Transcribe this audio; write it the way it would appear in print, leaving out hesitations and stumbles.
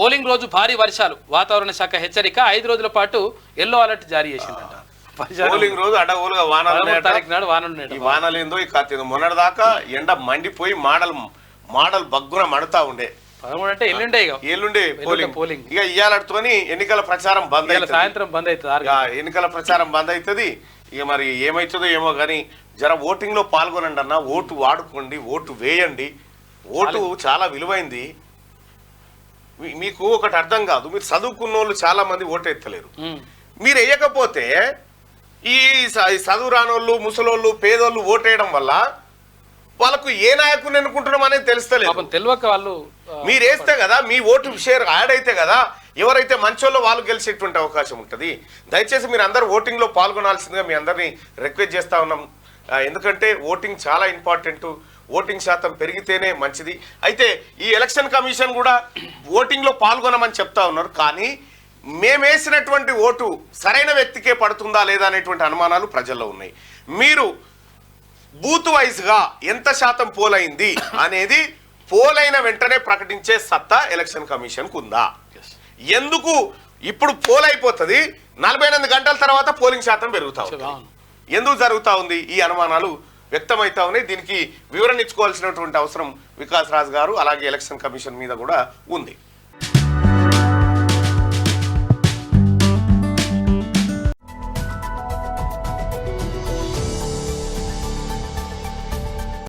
Polling రోజు భారీ వర్షాలు, వాతావరణ శాఖ హెచ్చరిక, 5 రోజుల పాటు ఎల్లో అలర్ట్ జారీ చేసిందట. పోలింగ్ రోజు అడగోలుగా వానలు వానలేందో ఈ కాదు మొన్నటిదాకా ఎండ మండిపోయి మాడల్ బగ్గున మడతా ఉండే. 13 అంటే ఎల్లుండే పోలింగ్. ఇక ఇయ్యాలతోని ఎన్నికల ప్రచారం బంద్ అవుతుంది, సాయంత్రం బంద్ అవుతుంది, ఎన్నికల ప్రచారం బంద్ అవుతుంది. ఇక మరి ఏమవుతుందో ఏమో కానీ జర ఓటింగ్ లో పాల్గొనండి అన్న, ఓటు వాడుకోండి, ఓటు వేయండి. ఓటు చాలా విలువైంది. మీకు ఒకటి అర్థం కాదు, మీరు చదువుకున్న వాళ్ళు చాలా మంది ఓటు ఎత్తలేరు. మీరు వేయకపోతే ఈ చదువు రానోళ్ళు, ముసలోళ్ళు, పేదోళ్ళు ఓటేయడం వల్ల వాళ్ళకు ఏ నాయకుని ఎన్నుకుంటున్నాం అనేది తెలుస్తలేదు. తెలియక వాళ్ళు మీరు వేస్తే కదా మీ ఓటు షేర్ యాడ్ అయితే కదా ఎవరైతే మంచోళ్ళో వాళ్ళు గెలిచేటువంటి అవకాశం ఉంటుంది. దయచేసి మీరు అందరూ ఓటింగ్ లో పాల్గొనాల్సిందిగా మీ అందరినీ రిక్వెస్ట్ చేస్తా ఉన్నాం. ఎందుకంటే ఓటింగ్ చాలా ఇంపార్టెంట్, ఓటింగ్ శాతం పెరిగితేనే మంచిది. అయితే ఈ ఎలక్షన్ కమిషన్ కూడా ఓటింగ్ లో పాల్గొనమని చెప్తా ఉన్నారు, కానీ మేమేసినటువంటి ఓటు సరైన వ్యక్తికే పడుతుందా లేదా అనేటువంటి అనుమానాలు ప్రజల్లో ఉన్నాయి. మీరు బూత్ వైజ్ గా ఎంత శాతం పోలైంది అనేది పోలైన వెంటనే ప్రకటించే సత్తా ఎలక్షన్ కమిషన్ కు ఉందా? ఎందుకు ఇప్పుడు పోల్ అయిపోతుంది, 48 గంటల తర్వాత పోలింగ్ శాతం పెరుగుతా ఉంది, ఎందుకు జరుగుతా ఉంది? ఈ అనుమానాలు వ్యక్తమవుతా ఉన్నాయి. దీనికి వివరణ ఇచ్చుకోవాల్సినటువంటి అవసరం వికాస్ రాజ్ గారు అలాగే ఎలక్షన్ కమిషన్ మీద కూడా ఉంది.